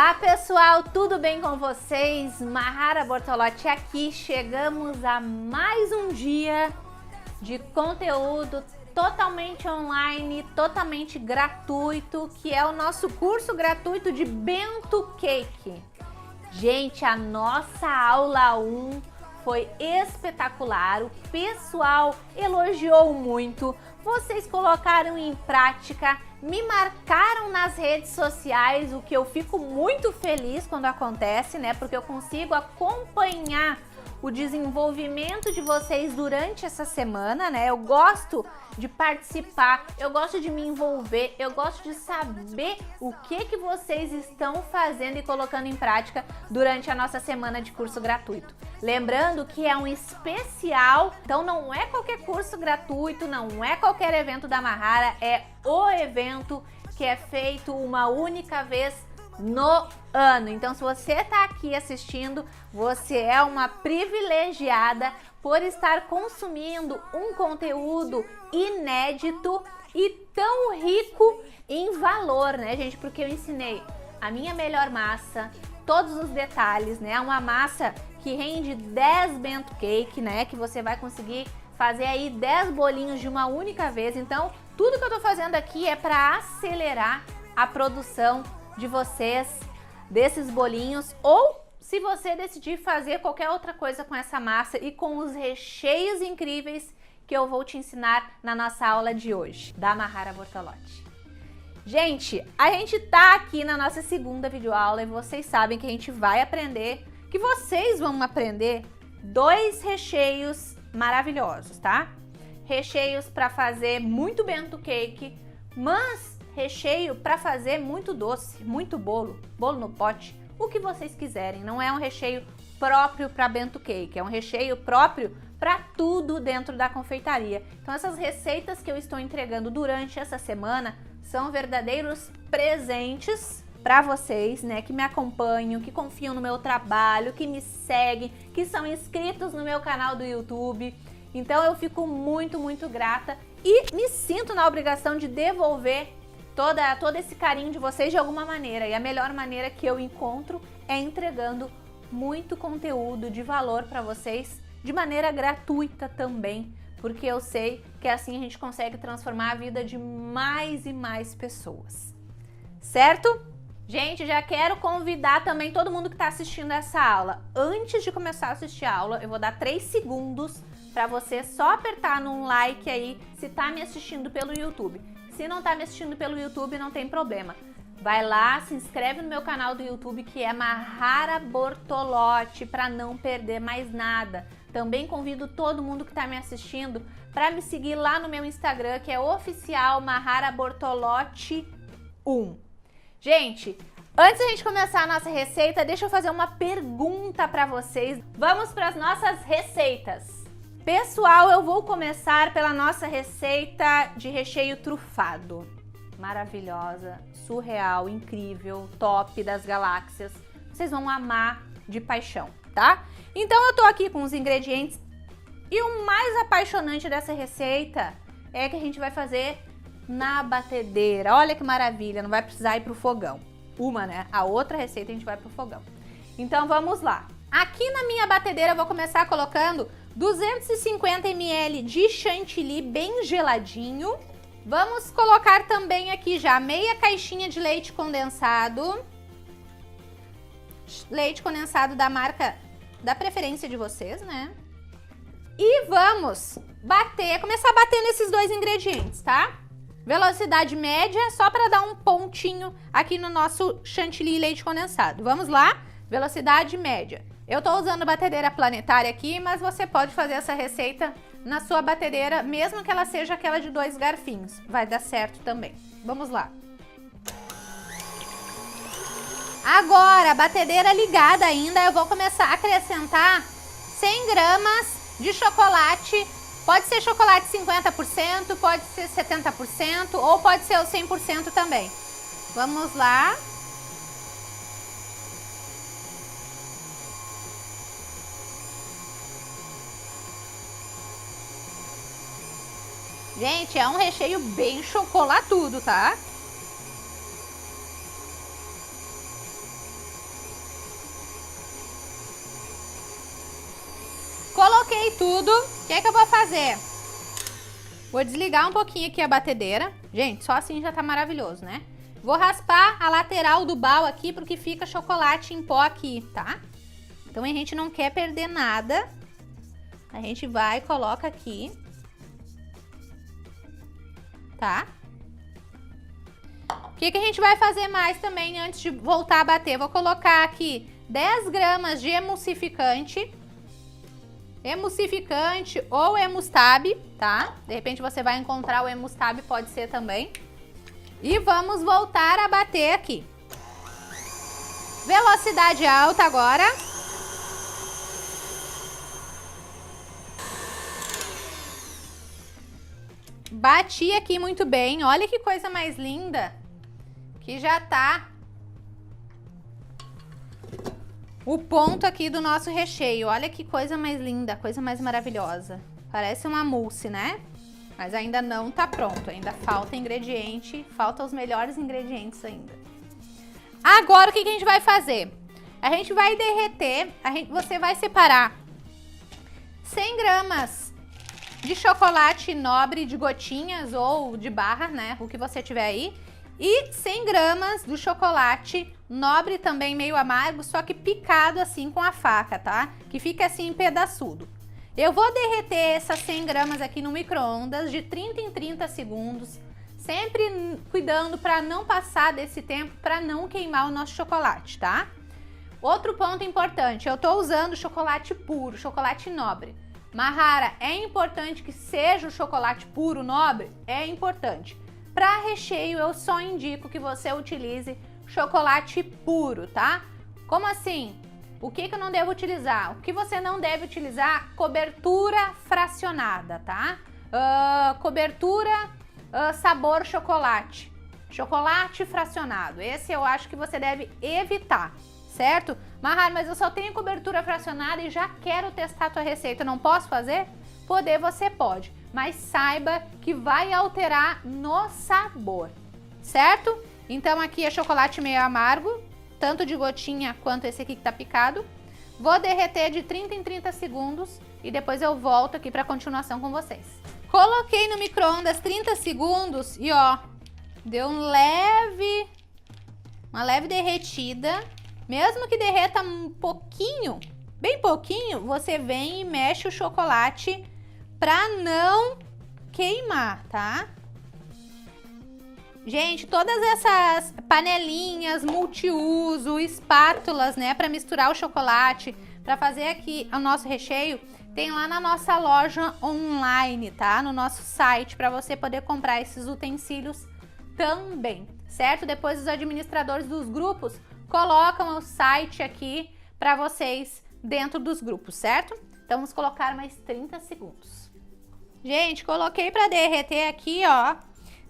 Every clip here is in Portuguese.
Olá pessoal, tudo bem com vocês? Mahara Bortolotti aqui, chegamos a mais um dia de conteúdo totalmente online, totalmente gratuito, que é o nosso curso gratuito de Bento Cake. Gente, a nossa aula 1 foi espetacular, o pessoal elogiou muito, vocês colocaram em prática, me marcaram nas redes sociais, o que eu fico muito feliz quando acontece, né? Porque eu consigo acompanhar o desenvolvimento de vocês durante essa semana, né? Eu gosto de participar, eu gosto de me envolver, eu gosto de saber o que vocês estão fazendo e colocando em prática durante a nossa semana de curso gratuito. Lembrando que é um especial, então não é qualquer curso gratuito, não é qualquer evento da Mahara, é o evento que é feito uma única vez no ano. Então, se você está aqui assistindo, você é uma privilegiada por estar consumindo um conteúdo inédito e tão rico em valor, né, gente? Porque eu ensinei a minha melhor massa, todos os detalhes, né? Uma massa que rende 10 bento cake, né? Que você vai conseguir fazer aí 10 bolinhos de uma única vez. Então, tudo que eu tô fazendo aqui é para acelerar a produção de vocês, desses bolinhos, ou se você decidir fazer qualquer outra coisa com essa massa e com os recheios incríveis que eu vou te ensinar na nossa aula de hoje, da Mahara Bortolotti. Gente, a gente tá aqui na nossa segunda videoaula e vocês sabem que a gente vai aprender, que vocês vão aprender 2 recheios maravilhosos, tá? Recheios para fazer muito bento cake, mas recheio para fazer muito doce, muito bolo no pote, o que vocês quiserem. Não é um recheio próprio para bento cake, é um recheio próprio para tudo dentro da confeitaria. Então essas receitas que eu estou entregando durante essa semana são verdadeiros presentes para vocês, né, que me acompanham, que confiam no meu trabalho, que me seguem, que são inscritos no meu canal do YouTube. Então eu fico muito grata e me sinto na obrigação de devolver todo esse carinho de vocês de alguma maneira. E a melhor maneira que eu encontro é entregando muito conteúdo de valor para vocês de maneira gratuita também, porque eu sei que assim a gente consegue transformar a vida de mais e mais pessoas. Certo? Gente, já quero convidar também todo mundo que está assistindo essa aula. Antes de começar a assistir a aula, eu vou dar 3 segundos para você só apertar num like aí se tá me assistindo pelo YouTube. Se não tá me assistindo pelo YouTube, não tem problema. Vai lá, se inscreve no meu canal do YouTube, que é Mahara Bortolotti, para não perder mais nada. Também convido todo mundo que tá me assistindo para me seguir lá no meu Instagram, que é oficial Mahara Bortolotti 1. Gente, antes da gente começar a nossa receita, deixa eu fazer uma pergunta para vocês. Vamos para as nossas receitas. Pessoal, eu vou começar pela nossa receita de recheio trufado. Maravilhosa, surreal, incrível, top das galáxias. Vocês vão amar de paixão, tá? Então eu tô aqui com os ingredientes e o mais apaixonante dessa receita é que a gente vai fazer na batedeira. Olha que maravilha, não vai precisar ir pro fogão. Uma, né? A outra receita a gente vai pro fogão. Então vamos lá. Aqui na minha batedeira eu vou começar colocando 250 ml de chantilly bem geladinho. Vamos colocar também aqui já meia caixinha de leite condensado. Leite condensado da marca da preferência de vocês, né? E vamos começar a bater nesses 2 ingredientes, tá? Velocidade média, só para dar um pontinho aqui no nosso chantilly e leite condensado. Vamos lá? Velocidade média. Eu tô usando batedeira planetária aqui, mas você pode fazer essa receita na sua batedeira, mesmo que ela seja aquela de 2 garfinhos. Vai dar certo também. Vamos lá. Agora, batedeira ligada ainda, eu vou começar a acrescentar 100 gramas de chocolate. Pode ser chocolate 50%, pode ser 70% ou pode ser o 100% também. Vamos lá. Gente, é um recheio bem chocolatudo, tá? Coloquei tudo. O que é que eu vou fazer? Vou desligar um pouquinho aqui a batedeira. Gente, só assim já tá maravilhoso, né? Vou raspar a lateral do bal aqui, porque fica chocolate em pó aqui, tá? Então a gente não quer perder nada. A gente vai e coloca aqui. Tá? O que que a gente vai fazer mais também antes de voltar a bater? Vou colocar aqui 10 gramas de emulsificante. Emulsificante ou Emustab, tá? De repente você vai encontrar o Emustab, pode ser também. E vamos voltar a bater aqui. Velocidade alta agora. Bati aqui muito bem. Olha que coisa mais linda. Que já tá o ponto aqui do nosso recheio. Olha que coisa mais linda, coisa mais maravilhosa. Parece uma mousse, né? Mas ainda não tá pronto, ainda falta ingrediente, faltam os melhores ingredientes ainda. Agora o que que a gente vai fazer? A gente vai derreter, você vai separar 100 gramas de chocolate nobre de gotinhas ou de barra, né? O que você tiver aí. E 100 gramas do chocolate nobre também meio amargo, só que picado assim com a faca, tá? Que fica assim pedaçudo. Eu vou derreter essas 100 gramas aqui no micro-ondas de 30 em 30 segundos, sempre cuidando para não passar desse tempo, para não queimar o nosso chocolate, tá? Outro ponto importante, eu tô usando chocolate puro, chocolate nobre. Mahara, é importante que seja o chocolate puro nobre? É importante. Para recheio, eu só indico que você utilize chocolate puro, tá? Como assim? O que que eu não devo utilizar? O que você não deve utilizar? Cobertura fracionada, tá? Cobertura sabor chocolate. Chocolate fracionado. Esse eu acho que você deve evitar, certo? Mahara, mas eu só tenho cobertura fracionada e já quero testar a tua receita. Não posso fazer? Poder você pode, mas saiba que vai alterar no sabor, certo? Então aqui é chocolate meio amargo, tanto de gotinha quanto esse aqui que tá picado. Vou derreter de 30 em 30 segundos e depois eu volto aqui para continuação com vocês. Coloquei no micro-ondas 30 segundos e ó, deu uma leve derretida. Mesmo que derreta um pouquinho, bem pouquinho, você vem e mexe o chocolate para não queimar, tá? Gente, todas essas panelinhas multiuso, espátulas, né, para misturar o chocolate, para fazer aqui o nosso recheio, tem lá na nossa loja online, tá? No nosso site, para você poder comprar esses utensílios também, certo? Depois os administradores dos grupos colocam o site aqui para vocês dentro dos grupos, certo? Então vamos colocar mais 30 segundos. Gente, coloquei para derreter aqui, ó.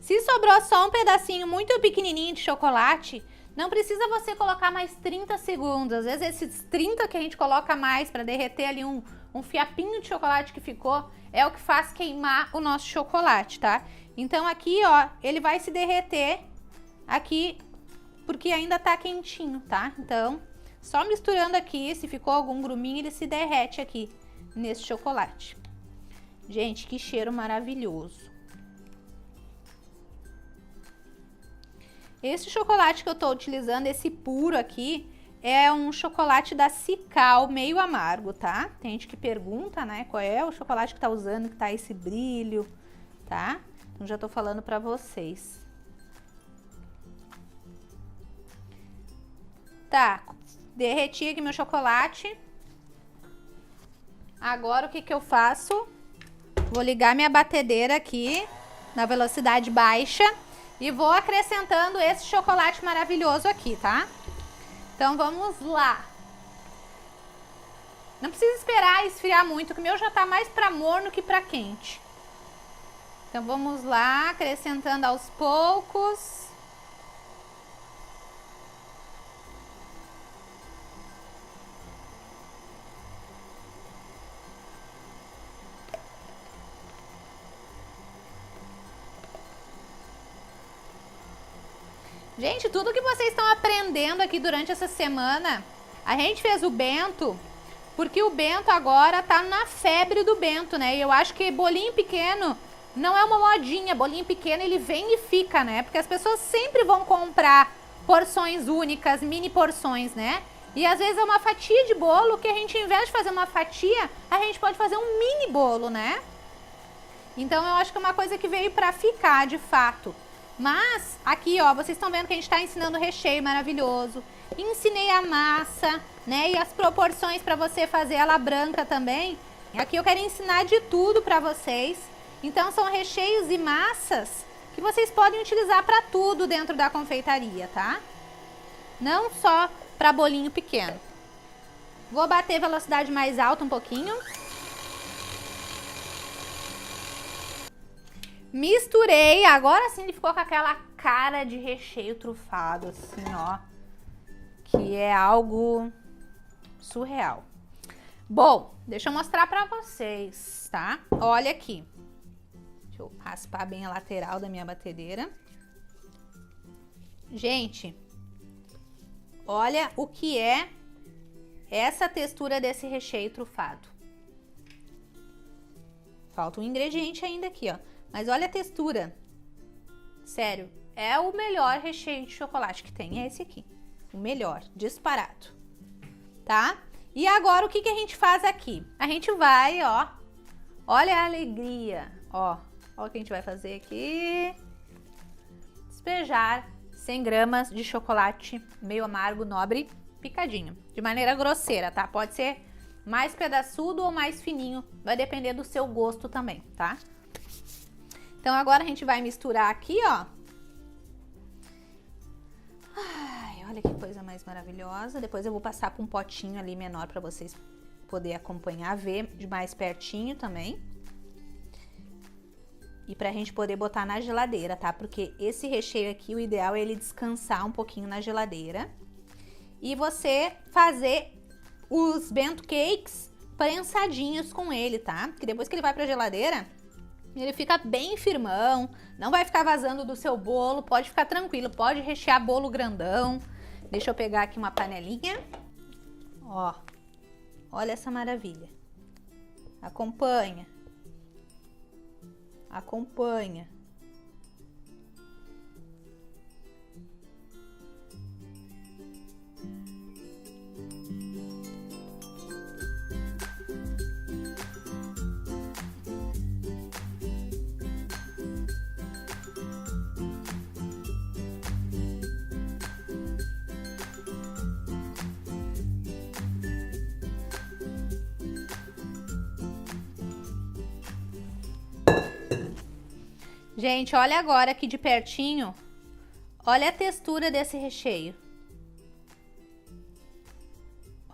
Se sobrou só um pedacinho muito pequenininho de chocolate, não precisa você colocar mais 30 segundos. Às vezes esses 30 que a gente coloca mais para derreter ali um fiapinho de chocolate que ficou, é o que faz queimar o nosso chocolate, tá? Então aqui, ó, ele vai se derreter aqui porque ainda tá quentinho, tá? Então, só misturando aqui, se ficou algum gruminho, ele se derrete aqui nesse chocolate. Gente, que cheiro maravilhoso. Esse chocolate que eu tô utilizando, esse puro aqui, é um chocolate da Cical, meio amargo, tá? Tem gente que pergunta, né, qual é o chocolate que tá usando, que tá esse brilho, tá? Então já tô falando pra vocês. Tá, derreti aqui meu chocolate. Agora o que que eu faço? Vou ligar minha batedeira aqui na velocidade baixa e vou acrescentando esse chocolate maravilhoso aqui, tá? Então vamos lá. Não precisa esperar esfriar muito, que o meu já tá mais pra morno que pra quente. Então vamos lá, acrescentando aos poucos. Gente, tudo que vocês estão aprendendo aqui durante essa semana, a gente fez o bento porque o bento agora tá na febre do bento, né? E eu acho que bolinho pequeno não é uma modinha. Bolinho pequeno ele vem e fica, né? Porque as pessoas sempre vão comprar porções únicas, mini porções, né? E às vezes é uma fatia de bolo que a gente, ao invés de fazer uma fatia, a gente pode fazer um mini bolo, né? Então eu acho que é uma coisa que veio pra ficar, de fato. Mas aqui, ó, vocês estão vendo que a gente tá ensinando o recheio maravilhoso. Ensinei a massa, né? E as proporções pra você fazer ela branca também. Aqui eu quero ensinar de tudo pra vocês. Então são recheios e massas que vocês podem utilizar pra tudo dentro da confeitaria, tá? Não só pra bolinho pequeno. Vou bater velocidade mais alta um pouquinho. Misturei, agora sim ele ficou com aquela cara de recheio trufado, assim, ó. Que é algo surreal. Bom, deixa eu mostrar pra vocês, tá? Olha aqui. Deixa eu raspar bem a lateral da minha batedeira. Gente, olha o que é essa textura desse recheio trufado. Falta um ingrediente ainda aqui, ó. Mas olha a textura. Sério, é o melhor recheio de chocolate que tem. É esse aqui. O melhor, disparado. Tá? E agora o que a gente faz aqui? A gente vai, ó. Olha a alegria. Ó, ó o que a gente vai fazer aqui. Despejar 100 gramas de chocolate meio amargo, nobre, picadinho. De maneira grosseira, tá? Pode ser mais pedaçudo ou mais fininho. Vai depender do seu gosto também, tá? Então agora a gente vai misturar aqui, ó. Ai, olha que coisa mais maravilhosa. Depois eu vou passar para um potinho ali menor para vocês poderem acompanhar, ver de mais pertinho também. E pra gente poder botar na geladeira, tá? Porque esse recheio aqui, o ideal é ele descansar um pouquinho na geladeira. E você fazer os bento cakes prensadinhos com ele, tá? Porque depois que ele vai pra geladeira, ele fica bem firmão, não vai ficar vazando do seu bolo, pode ficar tranquilo, pode rechear bolo grandão. Deixa eu pegar aqui uma panelinha. Ó, olha essa maravilha. Acompanha. Acompanha. Gente, olha agora aqui de pertinho. Olha a textura desse recheio.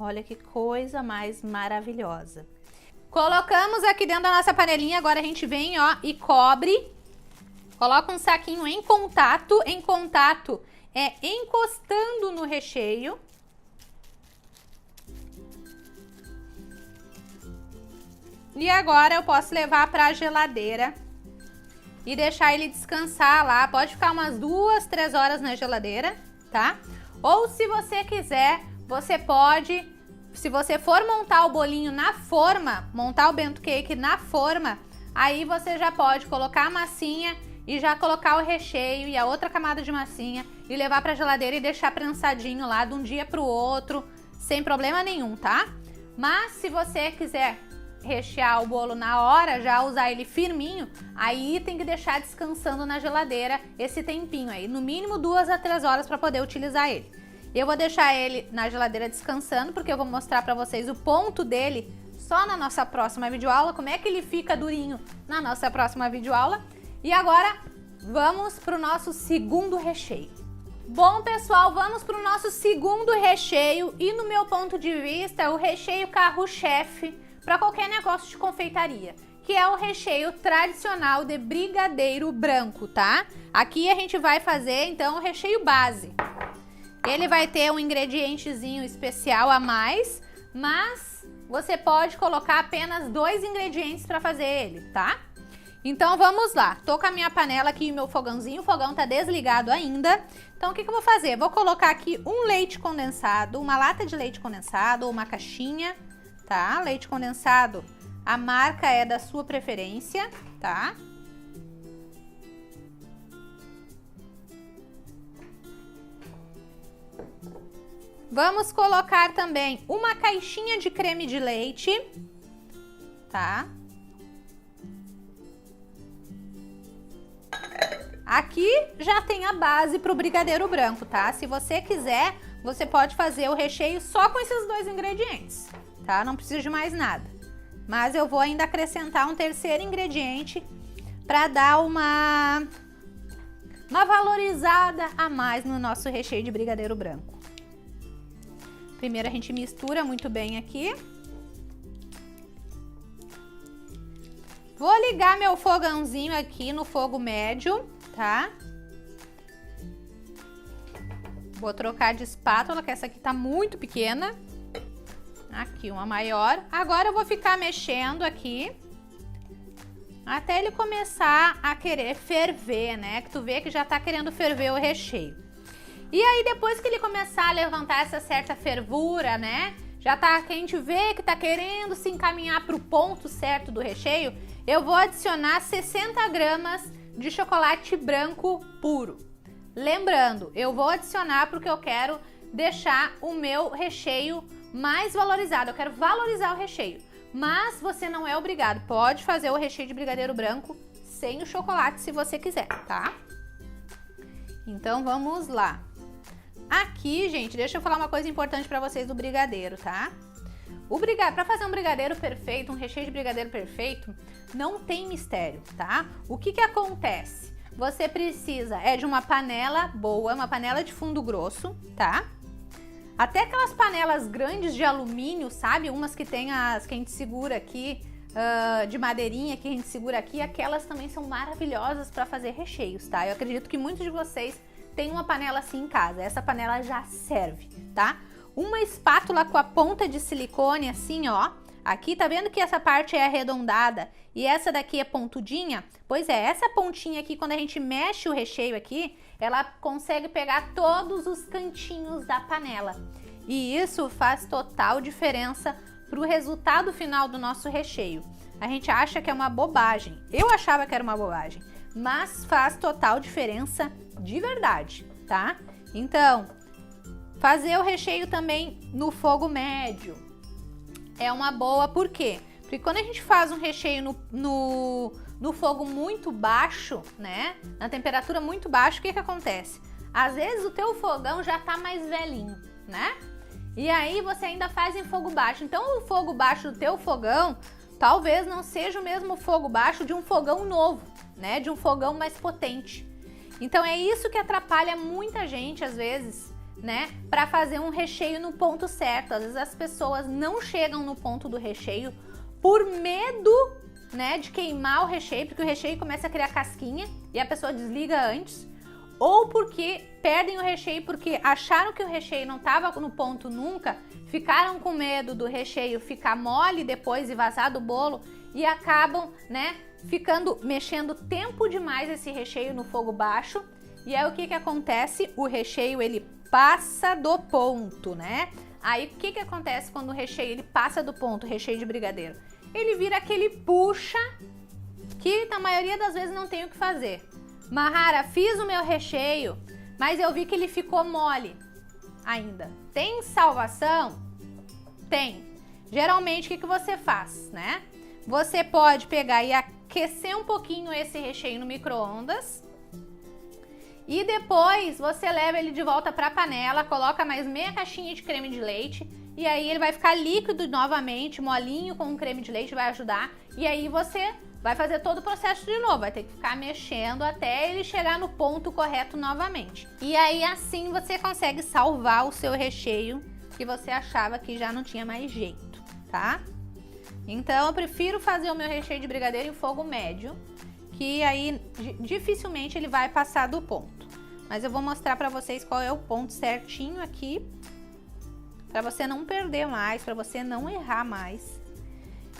Olha que coisa mais maravilhosa. Colocamos aqui dentro da nossa panelinha, agora a gente vem, ó, e cobre. Coloca um saquinho em contato. Em contato é encostando no recheio. E agora eu posso levar para a geladeira e deixar ele descansar lá. Pode ficar umas 2, 3 horas na geladeira, tá? Ou se você quiser, você pode, se você for montar o bolinho na forma, montar o bento cake na forma, aí você já pode colocar a massinha e já colocar o recheio e a outra camada de massinha e levar pra geladeira e deixar prensadinho lá de um dia pro outro, sem problema nenhum, tá? Mas se você quiser rechear o bolo na hora, já usar ele firminho, aí tem que deixar descansando na geladeira esse tempinho aí, no mínimo 2 a 3 horas para poder utilizar ele. Eu vou deixar ele na geladeira descansando, porque eu vou mostrar para vocês o ponto dele só na nossa próxima videoaula, como é que ele fica durinho na nossa próxima videoaula. E agora vamos para o nosso segundo recheio. Bom, pessoal, vamos para o nosso segundo recheio e, no meu ponto de vista, é o recheio carro-chefe para qualquer negócio de confeitaria, que é o recheio tradicional de brigadeiro branco, tá? Aqui a gente vai fazer, então, o recheio base. Ele vai ter um ingredientezinho especial a mais, mas você pode colocar apenas 2 ingredientes para fazer ele, tá? Então vamos lá. Tô com a minha panela aqui e meu fogãozinho, o fogão tá desligado ainda. Então o que eu vou fazer? Vou colocar aqui um leite condensado, uma lata de leite condensado ou uma caixinha, tá? Leite condensado, a marca é da sua preferência, tá? Vamos colocar também uma caixinha de creme de leite, tá? Aqui já tem a base para o brigadeiro branco, tá? Se você quiser, você pode fazer o recheio só com esses dois ingredientes, tá? Não precisa de mais nada. Mas eu vou ainda acrescentar um terceiro ingrediente para dar uma valorizada a mais no nosso recheio de brigadeiro branco. Primeiro a gente mistura muito bem aqui. Vou ligar meu fogãozinho aqui no fogo médio, tá? Vou trocar de espátula, que essa aqui tá muito pequena. Aqui uma maior. Agora eu vou ficar mexendo aqui até ele começar a querer ferver, né? Que tu vê que já tá querendo ferver o recheio. E aí depois que ele começar a levantar essa certa fervura, né? Já tá, que a gente vê que tá querendo se encaminhar pro ponto certo do recheio, eu vou adicionar 60 gramas de chocolate branco puro. Lembrando, eu vou adicionar porque eu quero deixar o meu recheio mais valorizado, eu quero valorizar o recheio. Mas você não é obrigado, pode fazer o recheio de brigadeiro branco sem o chocolate se você quiser, tá? Então vamos lá. Aqui, gente, deixa eu falar uma coisa importante para vocês do brigadeiro, tá? Para fazer um brigadeiro perfeito, um recheio de brigadeiro perfeito, não tem mistério, tá? O que que acontece? Você precisa de uma panela boa, uma panela de fundo grosso, tá? Até aquelas panelas grandes de alumínio, sabe? Umas que tem as que a gente segura aqui, de madeirinha que a gente segura aqui, aquelas também são maravilhosas para fazer recheios, tá? Eu acredito que muitos de vocês têm uma panela assim em casa, essa panela já serve, tá? Uma espátula com a ponta de silicone assim, ó, aqui tá vendo que essa parte é arredondada e essa daqui é pontudinha? Pois é, essa pontinha aqui, quando a gente mexe o recheio aqui, ela consegue pegar todos os cantinhos da panela. E isso faz total diferença pro resultado final do nosso recheio. A gente acha que é uma bobagem, eu achava que era uma bobagem, mas faz total diferença de verdade, tá? Então, fazer o recheio também no fogo médio é uma boa, por quê? Porque quando a gente faz um recheio no fogo muito baixo, né? Na temperatura muito baixa, o que que acontece? Às vezes o teu fogão já tá mais velhinho, né? E aí você ainda faz em fogo baixo. Então o fogo baixo do teu fogão talvez não seja o mesmo fogo baixo de um fogão novo, né? De um fogão mais potente. Então é isso que atrapalha muita gente às vezes, né? Para fazer um recheio no ponto certo. Às vezes as pessoas não chegam no ponto do recheio por medo, né, de queimar o recheio, porque o recheio começa a criar casquinha e a pessoa desliga antes, ou porque perdem o recheio porque acharam que o recheio não estava no ponto nunca, ficaram com medo do recheio ficar mole depois e vazar do bolo e acabam, né, mexendo tempo demais esse recheio no fogo baixo. E aí o que que acontece? O recheio ele passa do ponto, né? Aí o que que acontece quando o recheio ele passa do ponto, o recheio de brigadeiro? Ele vira aquele puxa que na maioria das vezes não tem o que fazer. Mahara, fiz o meu recheio, mas eu vi que ele ficou mole ainda. Tem salvação? Tem. Geralmente o que que você faz, né? Você pode pegar e aquecer um pouquinho esse recheio no micro-ondas e depois você leva ele de volta para a panela, coloca mais meia caixinha de creme de leite e aí ele vai ficar líquido novamente, molinho com o creme de leite, vai ajudar. E aí você vai fazer todo o processo de novo, vai ter que ficar mexendo até ele chegar no ponto correto novamente. E aí assim você consegue salvar o seu recheio que você achava que já não tinha mais jeito, tá? Então eu prefiro fazer o meu recheio de brigadeiro em fogo médio, que aí dificilmente ele vai passar do ponto. Mas eu vou mostrar para vocês qual é o ponto certinho aqui, para você não perder mais, para você não errar mais.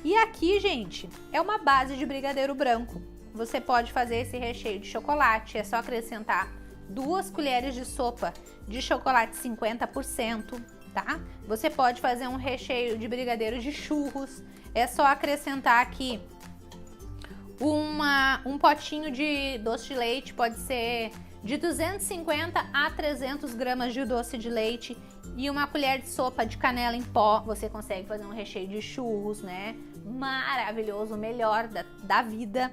E aqui, gente, é uma base de brigadeiro branco. Você pode fazer esse recheio de chocolate, é só acrescentar 2 colheres de sopa de chocolate 50%, tá? Você pode fazer um recheio de brigadeiro de churros, é só acrescentar aqui um potinho de doce de leite, pode ser de 250 a 300 gramas de doce de leite e uma colher de sopa de canela em pó. Você consegue fazer um recheio de churros, né? Maravilhoso, o melhor da vida.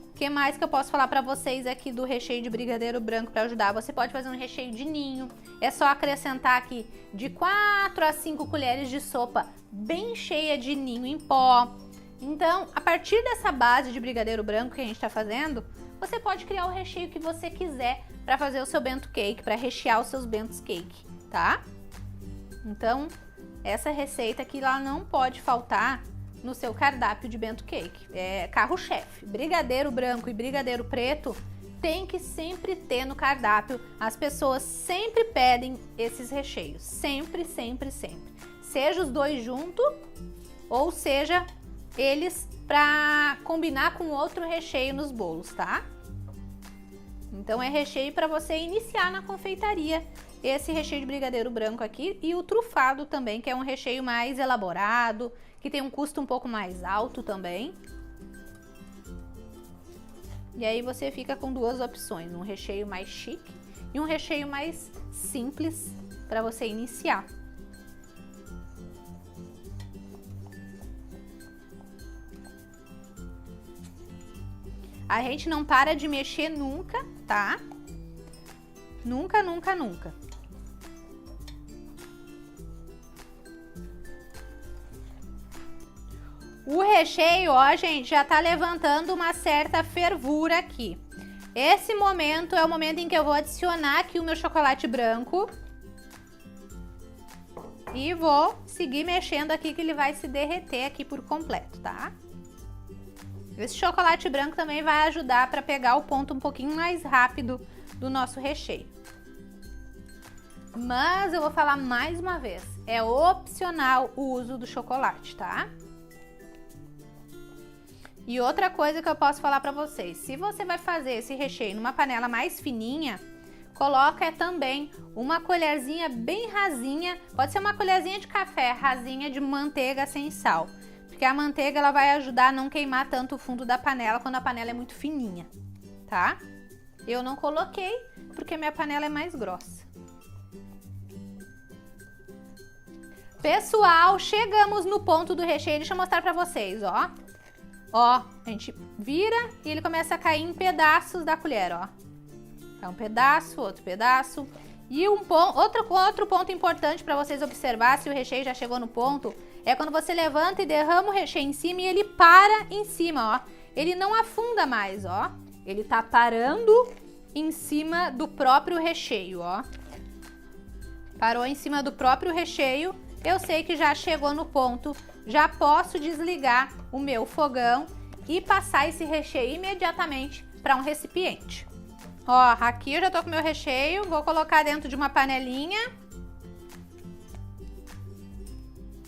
O que mais que eu posso falar para vocês aqui do recheio de brigadeiro branco para ajudar? Você pode fazer um recheio de ninho, é só acrescentar aqui de 4 a 5 colheres de sopa bem cheia de ninho em pó. Então, a partir dessa base de brigadeiro branco que a gente está fazendo, você pode criar o recheio que você quiser para fazer o seu bento cake, para rechear os seus bentos cake, tá? Então, essa receita aqui ela não pode faltar no seu cardápio de bento cake. É carro-chefe. Brigadeiro branco e brigadeiro preto tem que sempre ter no cardápio. As pessoas sempre pedem esses recheios. Sempre, sempre, sempre. Seja os dois juntos ou seja eles para combinar com outro recheio nos bolos, tá? Então é recheio para você iniciar na confeitaria. Esse recheio de brigadeiro branco aqui e o trufado também, que é um recheio mais elaborado, que tem um custo um pouco mais alto também. E aí você fica com duas opções, um recheio mais chique e um recheio mais simples para você iniciar. A gente não para de mexer nunca, tá? Nunca, nunca, nunca. O recheio, ó, gente, já tá levantando uma certa fervura aqui. Esse momento é o momento em que eu vou adicionar aqui o meu chocolate branco. E vou seguir mexendo aqui que ele vai se derreter aqui por completo, tá? Esse chocolate branco também vai ajudar para pegar o ponto um pouquinho mais rápido do nosso recheio. Mas eu vou falar mais uma vez, é opcional o uso do chocolate, tá? E outra coisa que eu posso falar para vocês, se você vai fazer esse recheio numa panela mais fininha, coloca também uma colherzinha bem rasinha, pode ser uma colherzinha de café rasinha de manteiga sem sal. Porque a manteiga ela vai ajudar a não queimar tanto o fundo da panela quando a panela é muito fininha, tá? Eu não coloquei porque minha panela é mais grossa. Pessoal, chegamos no ponto do recheio, deixa eu mostrar pra vocês, ó. Ó, a gente vira e ele começa a cair em pedaços da colher, ó. Tá um pedaço, outro pedaço. E outro ponto importante para vocês observar se o recheio já chegou no ponto é quando você levanta e derrama o recheio em cima e ele para em cima, ó. Ele não afunda mais, ó. Ele tá parando em cima do próprio recheio, ó. Parou em cima do próprio recheio. Eu sei que já chegou no ponto. Já posso desligar o meu fogão e passar esse recheio imediatamente para um recipiente. Ó, aqui eu já tô com o meu recheio, vou colocar dentro de uma panelinha.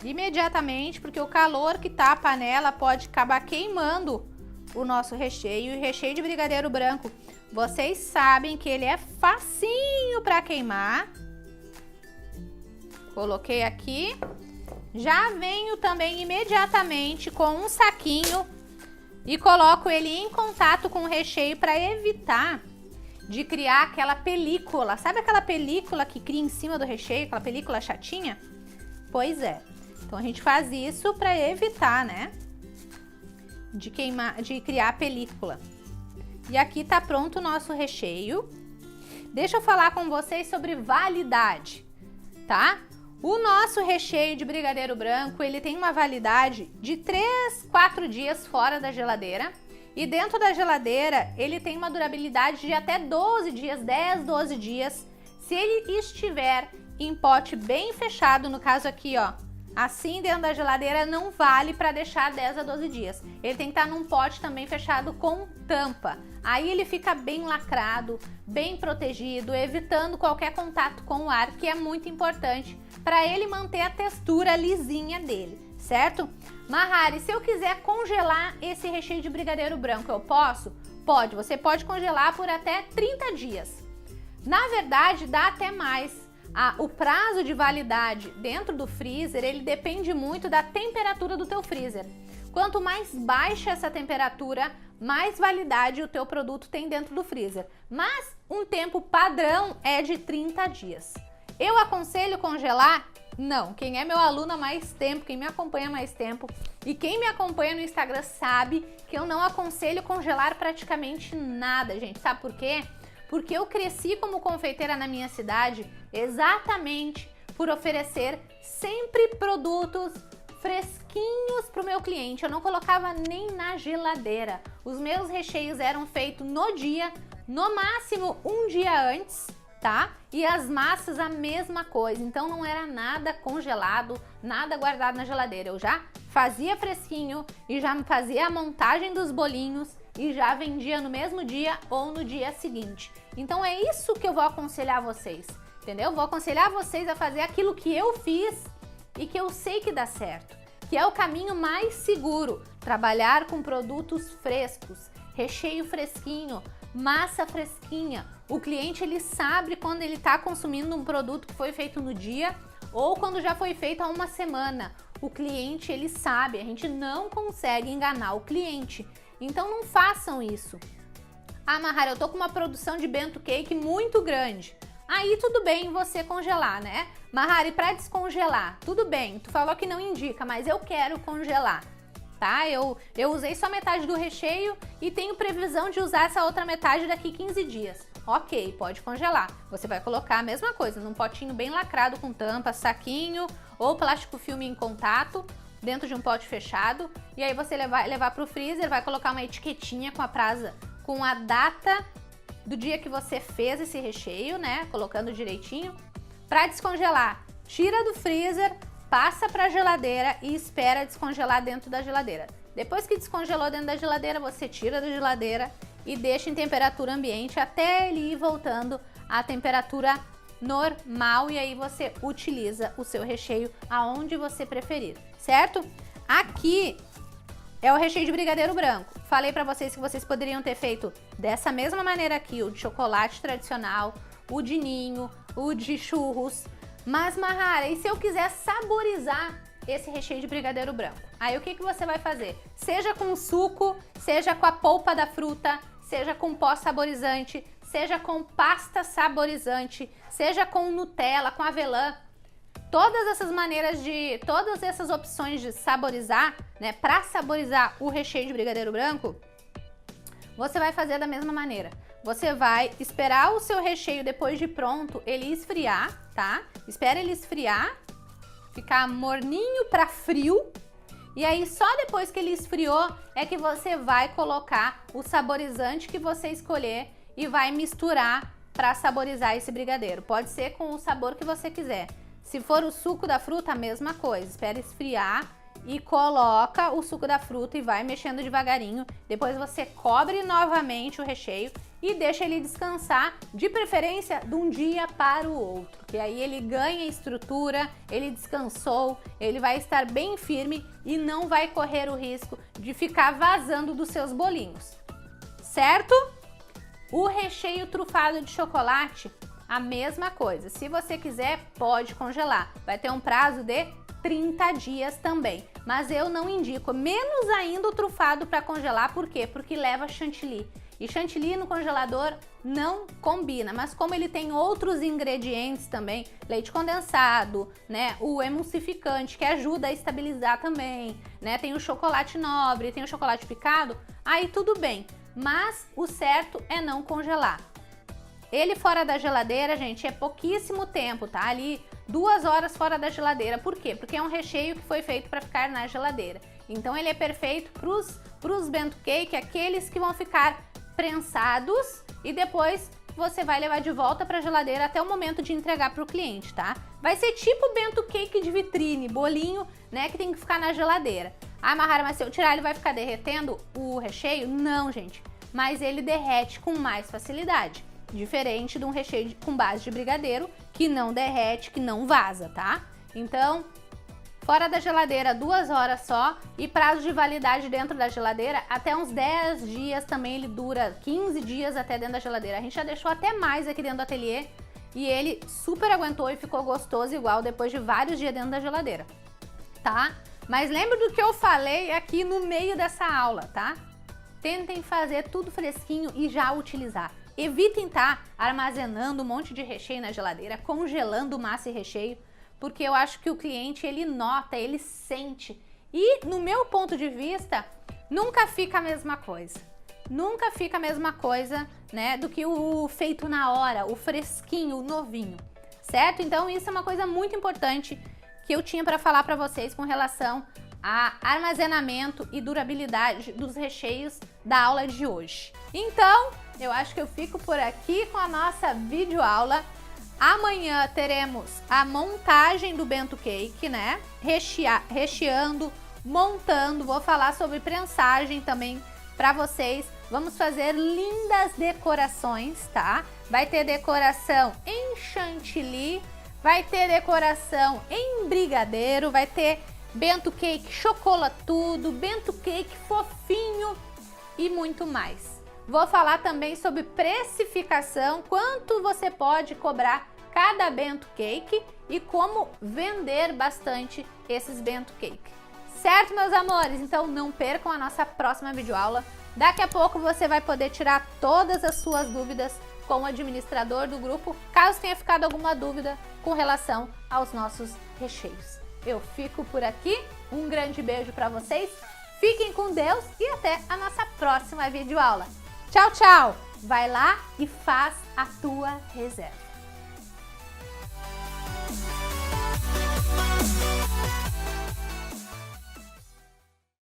Imediatamente, porque o calor que tá a panela pode acabar queimando o nosso recheio. E o recheio de brigadeiro branco, vocês sabem que ele é facinho para queimar. Coloquei aqui. Já venho também imediatamente com um saquinho e coloco ele em contato com o recheio para evitar de criar aquela película. Sabe aquela película que cria em cima do recheio, aquela película chatinha? Pois é. Então a gente faz isso para evitar, né, de criar película. E aqui tá pronto o nosso recheio. Deixa eu falar com vocês sobre validade, tá? O nosso recheio de brigadeiro branco, ele tem uma validade de 3, 4 dias fora da geladeira. E dentro da geladeira, ele tem uma durabilidade de até 12 dias, 10, 12 dias. Se ele estiver em pote bem fechado, no caso aqui, ó, assim dentro da geladeira, não vale para deixar 10 a 12 dias. Ele tem que estar num pote também fechado com tampa. Aí ele fica bem lacrado, bem protegido, evitando qualquer contato com o ar, que é muito importante para ele manter a textura lisinha dele, certo? Mahari, se eu quiser congelar esse recheio de brigadeiro branco, eu posso? Pode, você pode congelar por até 30 dias. Na verdade, dá até mais, O prazo de validade dentro do freezer, ele depende muito da temperatura do teu freezer. Quanto mais baixa essa temperatura, mais validade o teu produto tem dentro do freezer. Mas um tempo padrão é de 30 dias. Eu aconselho congelar? Não. Quem é meu aluno há mais tempo, quem me acompanha há mais tempo e quem me acompanha no Instagram sabe que eu não aconselho congelar praticamente nada, gente. Sabe por quê? Porque eu cresci como confeiteira na minha cidade exatamente por oferecer sempre produtos fresquinhos para o meu cliente. Eu não colocava nem na geladeira. Os meus recheios eram feitos no dia, no máximo um dia antes, tá? E as massas a mesma coisa. Então não era nada congelado, nada guardado na geladeira. Eu já fazia fresquinho e já fazia a montagem dos bolinhos e já vendia no mesmo dia ou no dia seguinte. Então é isso que eu vou aconselhar vocês, entendeu? Vou aconselhar vocês a fazer aquilo que eu fiz e que eu sei que dá certo, que é o caminho mais seguro. Trabalhar com produtos frescos, recheio fresquinho, massa fresquinha. O cliente, ele sabe quando ele está consumindo um produto que foi feito no dia ou quando já foi feito há uma semana. O cliente, ele sabe, a gente não consegue enganar o cliente. Então não façam isso. Ah, Mahara, eu tô com uma produção de bento cake muito grande. Aí tudo bem você congelar, né? Mahara, e pra descongelar? Tudo bem, tu falou que não indica, mas eu quero congelar, tá? Eu usei só metade do recheio e tenho previsão de usar essa outra metade daqui 15 dias. Ok, pode congelar. Você vai colocar a mesma coisa, num potinho bem lacrado com tampa, saquinho ou plástico filme em contato, dentro de um pote fechado. E aí você vai levar pro freezer, vai colocar uma etiquetinha com a praza, com a data do dia que você fez esse recheio, né? Colocando direitinho. Para descongelar, tira do freezer, passa para a geladeira e espera descongelar dentro da geladeira. Depois que descongelou dentro da geladeira, você tira da geladeira e deixa em temperatura ambiente até ele ir voltando à temperatura normal, e aí você utiliza o seu recheio aonde você preferir, certo? Aqui é o recheio de brigadeiro branco. Falei pra vocês que vocês poderiam ter feito dessa mesma maneira aqui, o de chocolate tradicional, o de ninho, o de churros. Mas, Mahara, e se eu quiser saborizar esse recheio de brigadeiro branco? Aí o que você vai fazer? Seja com suco, seja com a polpa da fruta, seja com pó saborizante, seja com pasta saborizante, seja com Nutella, com avelã. Todas essas opções de saborizar, né, para saborizar o recheio de brigadeiro branco, você vai fazer da mesma maneira. Você vai esperar o seu recheio depois de pronto, ele esfriar, tá? Espera ele esfriar, ficar morninho para frio. E aí só depois que ele esfriou é que você vai colocar o saborizante que você escolher e vai misturar para saborizar esse brigadeiro. Pode ser com o sabor que você quiser. Se for o suco da fruta, a mesma coisa. Espera esfriar e coloca o suco da fruta e vai mexendo devagarinho. Depois você cobre novamente o recheio e deixa ele descansar, de preferência de um dia para o outro. Que aí ele ganha estrutura, ele descansou, ele vai estar bem firme e não vai correr o risco de ficar vazando dos seus bolinhos. Certo? O recheio trufado de chocolate, a mesma coisa. Se você quiser, pode congelar. Vai ter um prazo de 30 dias também. Mas eu não indico, menos ainda o trufado para congelar. Por quê? Porque leva chantilly. E chantilly no congelador não combina. Mas como ele tem outros ingredientes também, leite condensado, né? O emulsificante que ajuda a estabilizar também, né? Tem o chocolate nobre, tem o chocolate picado, aí tudo bem. Mas o certo é não congelar. Ele fora da geladeira, gente, é pouquíssimo tempo, tá? Ali 2 horas fora da geladeira. Por quê? Porque é um recheio que foi feito para ficar na geladeira. Então ele é perfeito pros bento cake, aqueles que vão ficar prensados e depois você vai levar de volta para a geladeira até o momento de entregar para o cliente, tá? Vai ser tipo bento cake de vitrine, bolinho, né, que tem que ficar na geladeira. Ah, Mahara, mas se eu tirar ele vai ficar derretendo o recheio? Não, gente, mas ele derrete com mais facilidade. Diferente de um recheio com base de brigadeiro, que não derrete, que não vaza, tá? Então, fora da geladeira 2 horas só, e prazo de validade dentro da geladeira até uns 10 dias também, ele dura 15 dias até dentro da geladeira. A gente já deixou até mais aqui dentro do ateliê e ele super aguentou e ficou gostoso igual depois de vários dias dentro da geladeira, tá? Mas lembra do que eu falei aqui no meio dessa aula, tá? Tentem fazer tudo fresquinho e já utilizar. Evitem estar armazenando um monte de recheio na geladeira, congelando massa e recheio, porque eu acho que o cliente, ele nota, ele sente. E no meu ponto de vista, nunca fica a mesma coisa. Nunca fica a mesma coisa, né, do que o feito na hora, o fresquinho, o novinho, certo? Então isso é uma coisa muito importante que eu tinha para falar para vocês com relação a armazenamento e durabilidade dos recheios da aula de hoje. Então, eu acho que eu fico por aqui com a nossa videoaula. Amanhã teremos a montagem do bento cake, né? Recheando, montando, vou falar sobre prensagem também para vocês. Vamos fazer lindas decorações, tá? Vai ter decoração em chantilly, vai ter decoração em brigadeiro, vai ter bento cake chocolatudo, bento cake fofinho e muito mais. Vou falar também sobre precificação, quanto você pode cobrar cada bento cake e como vender bastante esses bento cake. Certo, meus amores? Então não percam a nossa próxima videoaula. Daqui a pouco você vai poder tirar todas as suas dúvidas com o administrador do grupo, caso tenha ficado alguma dúvida com relação aos nossos recheios. Eu fico por aqui, um grande beijo para vocês, fiquem com Deus e até a nossa próxima videoaula. Tchau, tchau! Vai lá e faz a tua reserva.